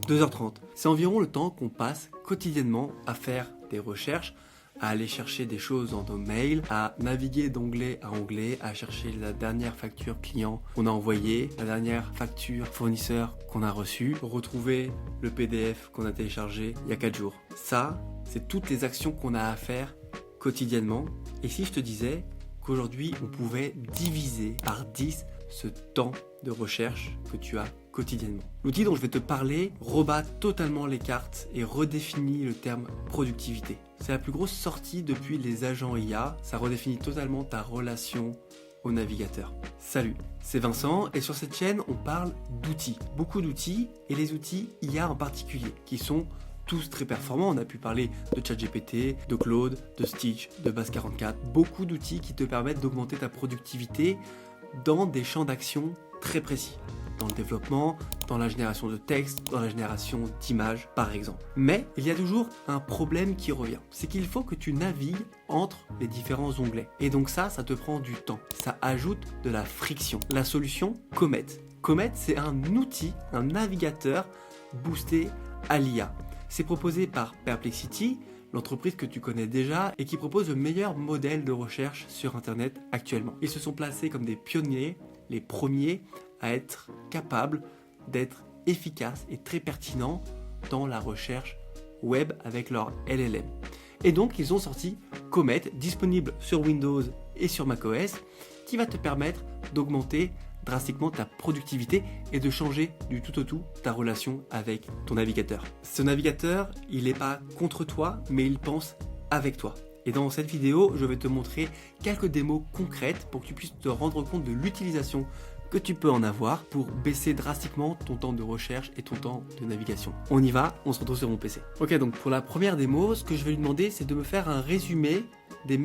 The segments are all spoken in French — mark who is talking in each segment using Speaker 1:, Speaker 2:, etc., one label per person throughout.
Speaker 1: 2h30. C'est environ le temps qu'on passe quotidiennement à faire des recherches, à aller chercher des choses dans nos mails, à naviguer d'onglet à onglet, à chercher la dernière facture client qu'on a envoyée, la dernière facture fournisseur qu'on a reçue, pour retrouver le PDF qu'on a téléchargé il y a 4 jours. Ça, c'est toutes les actions qu'on a à faire quotidiennement. Et si je te disais qu'aujourd'hui, on pouvait diviser par 10 ce temps de recherche que tu as quotidiennement. L'outil dont je vais te parler rebat totalement les cartes et redéfinit le terme productivité. C'est la plus grosse sortie depuis les agents IA, ça redéfinit totalement ta relation au navigateur. Salut, c'est Vincent et sur cette chaîne on parle d'outils, beaucoup d'outils et les outils IA en particulier qui sont tous très performants. On a pu parler de ChatGPT, de Claude, de Stitch, de Base44, beaucoup d'outils qui te permettent d'augmenter ta productivité dans des champs d'action très précis. Dans le développement, dans la génération de textes, dans la génération d'images par exemple. Mais il y a toujours un problème qui revient, c'est qu'il faut que tu navigues entre les différents onglets. Et donc ça te prend du temps, ça ajoute de la friction. La solution, Comet. Comet, c'est un outil, un navigateur boosté à l'IA. C'est proposé par Perplexity, l'entreprise que tu connais déjà et qui propose le meilleur modèle de recherche sur Internet actuellement. Ils se sont placés comme des pionniers, les premiers à être capables d'être efficaces et très pertinents dans la recherche web avec leur LLM. Et donc ils ont sorti Comet, disponible sur Windows et sur macOS, qui va te permettre d'augmenter drastiquement ta productivité et de changer du tout au tout ta relation avec ton navigateur. Ce navigateur, il n'est pas contre toi, mais il pense avec toi. Et dans cette vidéo, je vais te montrer quelques démos concrètes pour que tu puisses te rendre compte de l'utilisation que tu peux en avoir pour baisser drastiquement ton temps de recherche et ton temps de navigation. On y va, on se retrouve sur mon PC. Ok, donc pour la première démo, ce que je vais lui demander, c'est de me faire un résumé des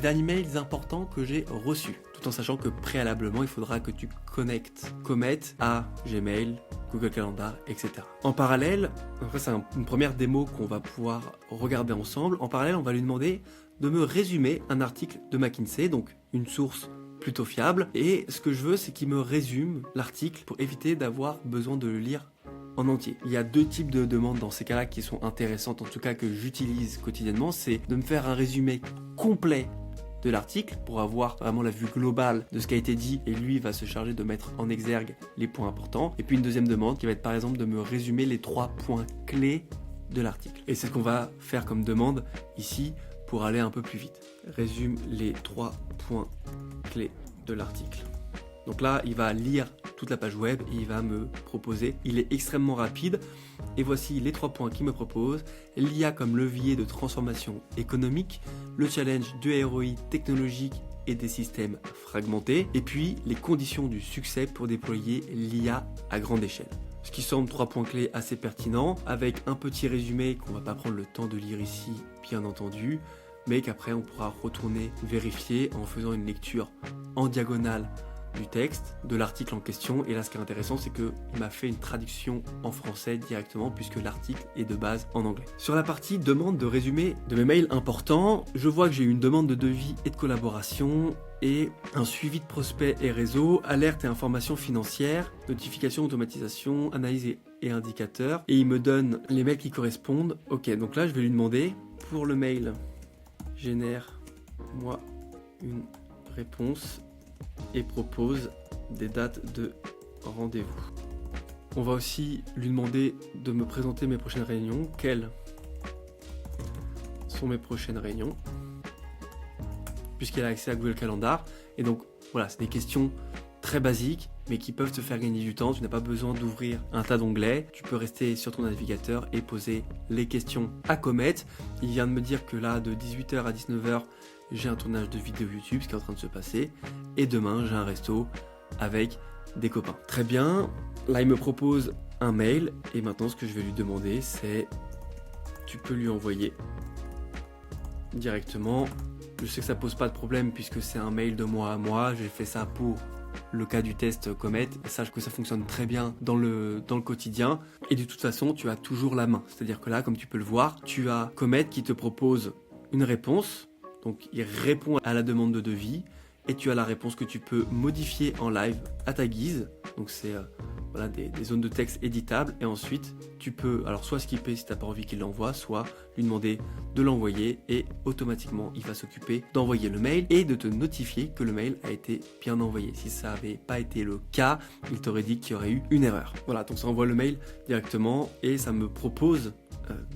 Speaker 1: derniers mails importants que j'ai reçus. Tout en sachant que préalablement, il faudra que tu connectes Comet à Gmail, Google Calendar, etc. En parallèle, après c'est une première démo qu'on va pouvoir regarder ensemble. En parallèle, on va lui demander de me résumer un article de McKinsey, donc une source plutôt fiable. Et ce que je veux, c'est qu'il me résume l'article pour éviter d'avoir besoin de le lire en entier. Il y a deux types de demandes dans ces cas-là qui sont intéressantes, en tout cas que j'utilise quotidiennement. C'est de me faire un résumé complet de l'article pour avoir vraiment la vue globale de ce qui a été dit et lui va se charger de mettre en exergue les points importants. Et puis une deuxième demande qui va être par exemple de me résumer les 3 points clés de l'article. Et c'est ce qu'on va faire comme demande ici pour aller un peu plus vite. Résume les 3 points clés de l'article. Donc là, il va lire toute la page web et il va me proposer. Il est extrêmement rapide. Et voici les 3 points qu'il me propose. L'IA comme levier de transformation économique, le challenge de ROI technologique et des systèmes fragmentés, et puis les conditions du succès pour déployer l'IA à grande échelle. Ce qui semble 3 points clés assez pertinents, avec un petit résumé qu'on va pas prendre le temps de lire ici, bien entendu, mais qu'après on pourra retourner vérifier en faisant une lecture en diagonale du texte, de l'article en question. Et là ce qui est intéressant, c'est qu'il m'a fait une traduction en français directement puisque l'article est de base en anglais. Sur la partie demande de résumé de mes mails importants, je vois que j'ai eu une demande de devis et de collaboration et un suivi de prospects et réseaux, alerte et informations financières, notification, automatisation, analyse et indicateurs. Et il me donne les mails qui correspondent. Ok, donc là je vais lui demander pour le mail génère-moi une réponse et propose des dates de rendez-vous. On va aussi lui demander de me présenter mes prochaines réunions. Quelles sont mes prochaines réunions? Puisqu'il a accès à Google Calendar. Et donc voilà, c'est des questions très basiques mais qui peuvent te faire gagner du temps. Tu n'as pas besoin d'ouvrir un tas d'onglets. Tu peux rester sur ton navigateur et poser les questions à Comet. Il vient de me dire que là, de 18h à 19h, j'ai un tournage de vidéo YouTube, ce qui est en train de se passer. Et demain, j'ai un resto avec des copains. Très bien. Là, il me propose un mail. Et maintenant, ce que je vais lui demander, c'est... Tu peux lui envoyer directement. Je sais que ça pose pas de problème puisque c'est un mail de moi à moi. J'ai fait ça pour le cas du test Comet. Sache que ça fonctionne très bien dans le quotidien. Et de toute façon, tu as toujours la main. C'est-à-dire que là, comme tu peux le voir, tu as Comet qui te propose une réponse. Donc, il répond à la demande de devis. Et tu as la réponse que tu peux modifier en live à ta guise. Donc, c'est voilà, des zones de texte éditables, et ensuite tu peux alors soit skipper si tu n'as pas envie qu'il l'envoie, soit lui demander de l'envoyer et automatiquement il va s'occuper d'envoyer le mail et de te notifier que le mail a été bien envoyé. Si ça n'avait pas été le cas, il t'aurait dit qu'il y aurait eu une erreur. Voilà, donc ça envoie le mail directement et ça me propose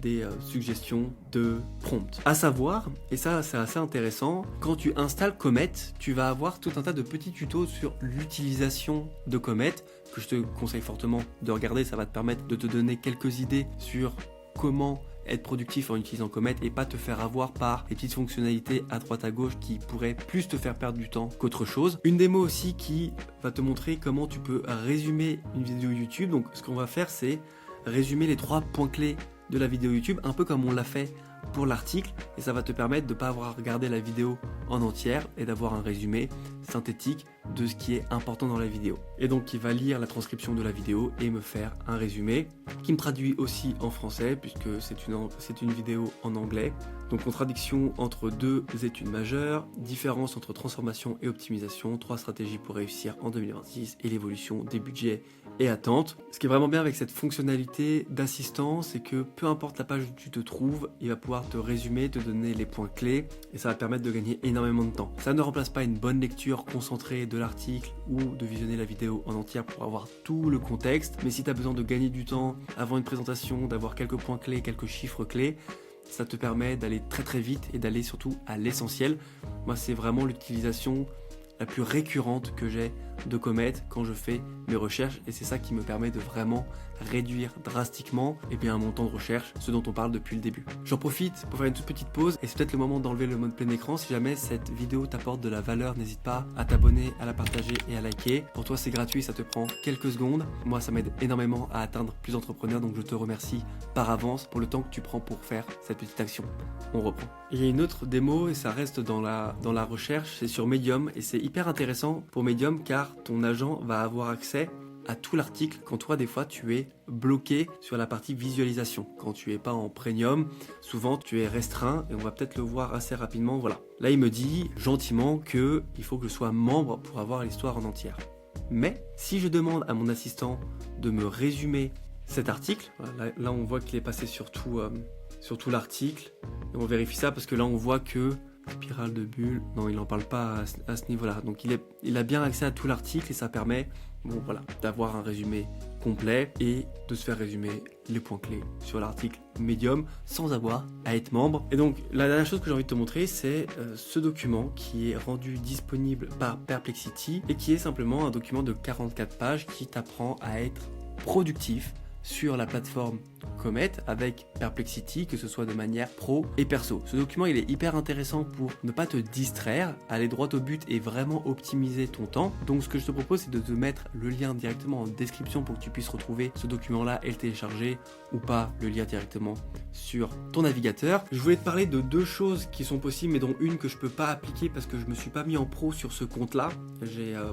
Speaker 1: des suggestions de prompt. À savoir, et ça c'est assez intéressant, quand tu installes Comet, tu vas avoir tout un tas de petits tutos sur l'utilisation de Comet que je te conseille fortement de regarder. Ça va te permettre de te donner quelques idées sur comment être productif en utilisant Comet et pas te faire avoir par les petites fonctionnalités à droite à gauche qui pourraient plus te faire perdre du temps qu'autre chose. Une démo aussi qui va te montrer comment tu peux résumer une vidéo YouTube. Donc ce qu'on va faire, c'est résumer les 3 points clés de la vidéo YouTube, un peu comme on l'a fait pour l'article, et ça va te permettre de ne pas avoir à regarder la vidéo en entière et d'avoir un résumé synthétique de ce qui est important dans la vidéo. Et donc il va lire la transcription de la vidéo et me faire un résumé qui me traduit aussi en français puisque c'est une vidéo en anglais. Donc contradiction entre 2 études majeures, différence entre transformation et optimisation, 3 stratégies pour réussir en 2026 et l'évolution des budgets et attentes. Ce qui est vraiment bien avec cette fonctionnalité d'assistant, c'est que peu importe la page où tu te trouves, il va pouvoir te résumer, te donner les points clés et ça va permettre de gagner énormément de temps. Ça ne remplace pas une bonne lecture concentrée de l'article ou de visionner la vidéo en entière pour avoir tout le contexte, mais si tu as besoin de gagner du temps avant une présentation, d'avoir quelques points clés, quelques chiffres clés, ça te permet d'aller très très vite et d'aller surtout à l'essentiel. Moi, c'est vraiment l'utilisation la plus récurrente que j'ai de Comet quand je fais mes recherches et c'est ça qui me permet de vraiment réduire drastiquement mon temps de recherche, ce dont on parle depuis le début. J'en profite pour faire une toute petite pause et c'est peut-être le moment d'enlever le mode plein écran. Si jamais cette vidéo t'apporte de la valeur, n'hésite pas à t'abonner, à la partager et à liker. Pour toi c'est gratuit, ça te prend quelques secondes. Moi ça m'aide énormément à atteindre plus d'entrepreneurs, donc je te remercie par avance pour le temps que tu prends pour faire cette petite action. On reprend. Il y a une autre démo et ça reste dans la recherche, c'est sur Medium et c'est hyper intéressant pour Medium car ton agent va avoir accès à tout l'article quand toi des fois tu es bloqué sur la partie visualisation. Quand tu es pas en premium, souvent tu es restreint et on va peut-être le voir assez rapidement. Voilà. Là il me dit gentiment que il faut que je sois membre pour avoir l'histoire en entière. Mais si je demande à mon assistant de me résumer cet article, voilà, là on voit qu'il est passé sur tout l'article et on vérifie ça parce que là on voit que spirale de bulle, non il n'en parle pas à ce niveau-là. Donc il a bien accès à tout l'article et ça permet d'avoir un résumé complet et de se faire résumer les points clés sur l'article Medium sans avoir à être membre. Et donc la dernière chose que j'ai envie de te montrer, c'est ce document qui est rendu disponible par Perplexity et qui est simplement un document de 44 pages qui t'apprend à être productif sur la plateforme Comet avec Perplexity, que ce soit de manière pro et perso. Ce document il est hyper intéressant pour ne pas te distraire, aller droit au but et vraiment optimiser ton temps. Donc ce que je te propose c'est de te mettre le lien directement en description pour que tu puisses retrouver ce document là et le télécharger ou pas, le lire directement sur ton navigateur. Je voulais te parler de 2 choses qui sont possibles mais dont une que je peux pas appliquer parce que je me suis pas mis en pro sur ce compte là.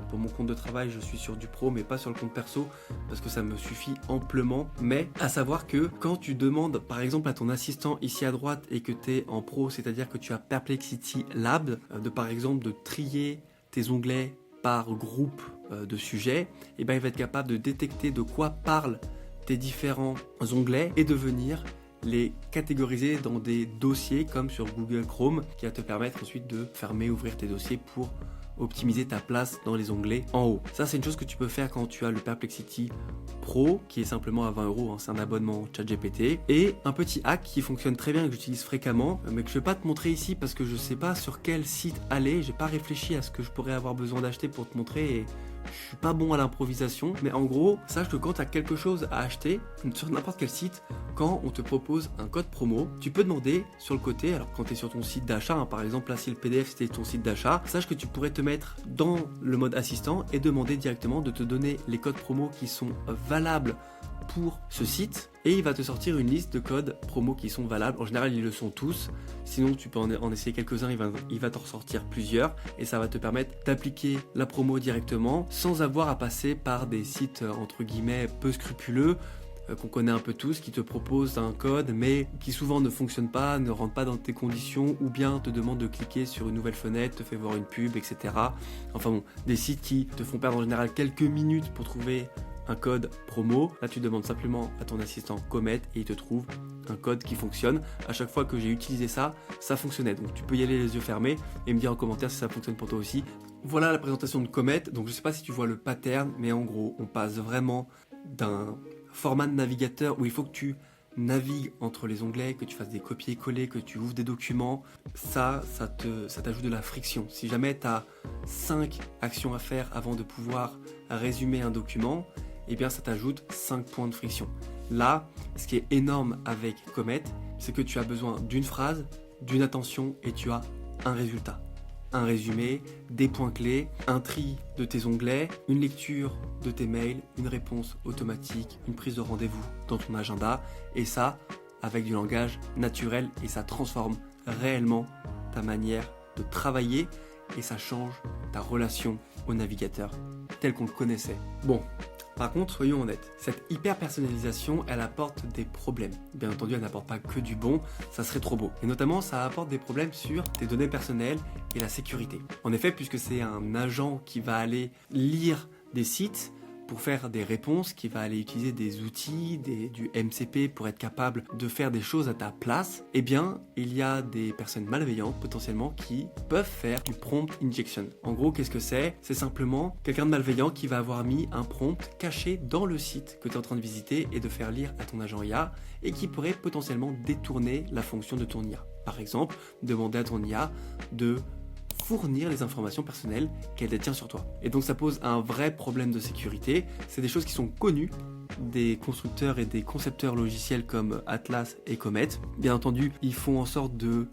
Speaker 1: Pour mon compte de travail je suis sur du pro mais pas sur le compte perso parce que ça me suffit amplement. Mais à savoir que quand tu demandes par exemple à ton assistant ici à droite et que tu es en pro, c'est-à-dire que tu as Perplexity Lab, par exemple de trier tes onglets par groupe de sujets, et il va être capable de détecter de quoi parlent tes différents onglets et de venir les catégoriser dans des dossiers comme sur Google Chrome qui va te permettre ensuite de fermer, ouvrir tes dossiers pour optimiser ta place dans les onglets en haut. Ça c'est une chose que tu peux faire quand tu as le Perplexity Pro qui est simplement à 20 €, c'est un abonnement ChatGPT, et un petit hack qui fonctionne très bien et que j'utilise fréquemment mais que je vais pas te montrer ici parce que je sais pas sur quel site aller, j'ai pas réfléchi à ce que je pourrais avoir besoin d'acheter pour te montrer et je suis pas bon à l'improvisation, mais en gros, sache que quand tu as quelque chose à acheter sur n'importe quel site, quand on te propose un code promo, tu peux demander sur le côté, alors quand tu es sur ton site d'achat, par exemple là si le PDF c'était ton site d'achat, sache que tu pourrais te mettre dans le mode assistant et demander directement de te donner les codes promo qui sont valables pour ce site et il va te sortir une liste de codes promo qui sont valables. En général ils le sont tous, sinon tu peux en essayer quelques-uns, il va t'en ressortir plusieurs et ça va te permettre d'appliquer la promo directement sans avoir à passer par des sites entre guillemets peu scrupuleux qu'on connaît un peu tous, qui te proposent un code mais qui souvent ne fonctionne pas, ne rentre pas dans tes conditions ou bien te demande de cliquer sur une nouvelle fenêtre, te fait voir une pub, etc. Enfin bon, des sites qui te font perdre en général quelques minutes pour trouver un code promo. Là, tu demandes simplement à ton assistant Comet et il te trouve un code qui fonctionne. À chaque fois que j'ai utilisé ça, ça fonctionnait. Donc tu peux y aller les yeux fermés et me dire en commentaire si ça fonctionne pour toi aussi. Voilà la présentation de Comet. Donc je sais pas si tu vois le pattern, mais en gros, on passe vraiment d'un format de navigateur où il faut que tu navigues entre les onglets, que tu fasses des copier-coller, que tu ouvres des documents. Ça t'ajoute de la friction. Si jamais tu as 5 actions à faire avant de pouvoir résumer un document, eh bien ça t'ajoute 5 points de friction. Là, ce qui est énorme avec Comet, c'est que tu as besoin d'une phrase, d'une attention et tu as un résultat. Un résumé, des points clés, un tri de tes onglets, une lecture de tes mails, une réponse automatique, une prise de rendez-vous dans ton agenda, et ça avec du langage naturel, et ça transforme réellement ta manière de travailler et ça change ta relation au navigateur tel qu'on le connaissait. Bon, par contre, soyons honnêtes, cette hyper personnalisation, elle apporte des problèmes. Bien entendu, elle n'apporte pas que du bon, ça serait trop beau. Et notamment, ça apporte des problèmes sur tes données personnelles et la sécurité. En effet, puisque c'est un agent qui va aller lire des sites pour faire des réponses, qui va aller utiliser des outils, du MCP pour être capable de faire des choses à ta place, eh bien, il y a des personnes malveillantes potentiellement qui peuvent faire du prompt injection. En gros, qu'est-ce que c'est? C'est simplement quelqu'un de malveillant qui va avoir mis un prompt caché dans le site que tu es en train de visiter et de faire lire à ton agent IA et qui pourrait potentiellement détourner la fonction de ton IA. Par exemple, demander à ton IA de fournir les informations personnelles qu'elle détient sur toi. Et donc ça pose un vrai problème de sécurité. C'est des choses qui sont connues des constructeurs et des concepteurs logiciels comme Atlas et Comet. Bien entendu, ils font en sorte de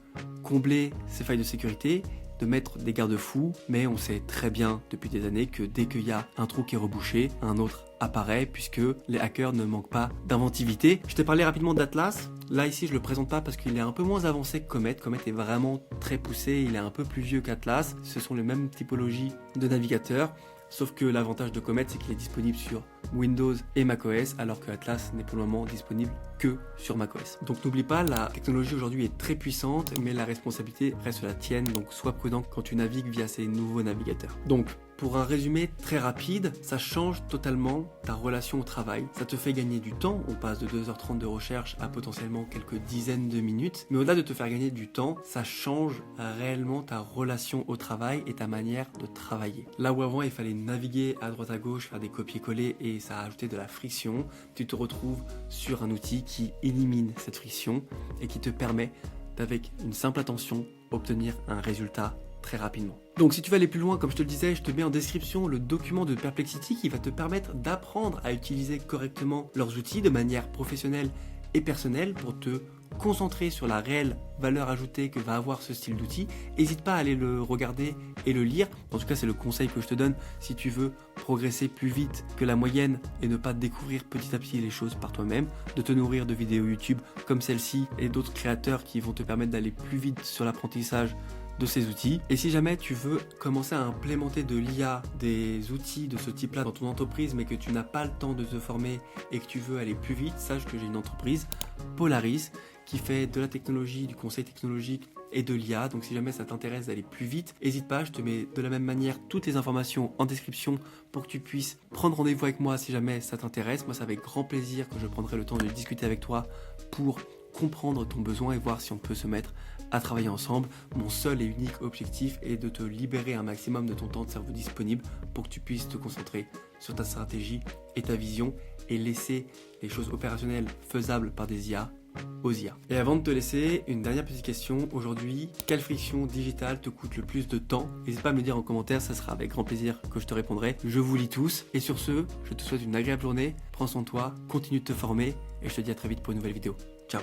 Speaker 1: combler ces failles de sécurité, de mettre des garde-fous, mais on sait très bien depuis des années que dès qu'il y a un trou qui est rebouché, un autre apparaît puisque les hackers ne manquent pas d'inventivité. Je t'ai parlé rapidement d'Atlas. Là ici je le présente pas parce qu'il est un peu moins avancé que Comet. Comet est vraiment très poussé, il est un peu plus vieux qu'Atlas. Ce sont les mêmes typologies de navigateurs. Sauf que l'avantage de Comet, c'est qu'il est disponible sur Windows et macOS, alors que Atlas n'est pour le moment disponible que sur macOS. Donc n'oublie pas, la technologie aujourd'hui est très puissante, mais la responsabilité reste la tienne, donc sois prudent quand tu navigues via ces nouveaux navigateurs. Donc, pour un résumé très rapide, ça change totalement ta relation au travail. Ça te fait gagner du temps, on passe de 2h30 de recherche à potentiellement quelques dizaines de minutes. Mais au-delà de te faire gagner du temps, ça change réellement ta relation au travail et ta manière de travailler. Là où avant il fallait naviguer à droite à gauche, faire des copier-coller et ça a ajouté de la friction, tu te retrouves sur un outil qui élimine cette friction et qui te permet d'avec une simple attention obtenir un résultat très rapidement. Donc si tu veux aller plus loin, comme je te le disais, je te mets en description le document de Perplexity qui va te permettre d'apprendre à utiliser correctement leurs outils de manière professionnelle et personnelle pour te concentrer sur la réelle valeur ajoutée que va avoir ce style d'outil. N'hésite pas à aller le regarder et le lire. En tout cas, c'est le conseil que je te donne si tu veux progresser plus vite que la moyenne et ne pas découvrir petit à petit les choses par toi-même, de te nourrir de vidéos YouTube comme celle-ci et d'autres créateurs qui vont te permettre d'aller plus vite sur l'apprentissage de ces outils. Et si jamais tu veux commencer à implémenter de l'IA, des outils de ce type-là dans ton entreprise, mais que tu n'as pas le temps de te former et que tu veux aller plus vite, sache que j'ai une entreprise, Polaris, qui fait de la technologie, du conseil technologique et de l'IA. Donc si jamais ça t'intéresse d'aller plus vite, n'hésite pas, je te mets de la même manière toutes les informations en description pour que tu puisses prendre rendez-vous avec moi si jamais ça t'intéresse. Moi, c'est avec grand plaisir que je prendrai le temps de discuter avec toi pour comprendre ton besoin et voir si on peut se mettre à travailler ensemble. Mon seul et unique objectif est de te libérer un maximum de ton temps de cerveau disponible pour que tu puisses te concentrer sur ta stratégie et ta vision et laisser les choses opérationnelles faisables par des IA aux IA. Et avant de te laisser, une dernière petite question. Aujourd'hui, quelle friction digitale te coûte le plus de temps? N'hésite pas à me le dire en commentaire, ça sera avec grand plaisir que je te répondrai. Je vous lis tous. Et sur ce, je te souhaite une agréable journée. Prends soin de toi, continue de te former et je te dis à très vite pour une nouvelle vidéo. Ciao.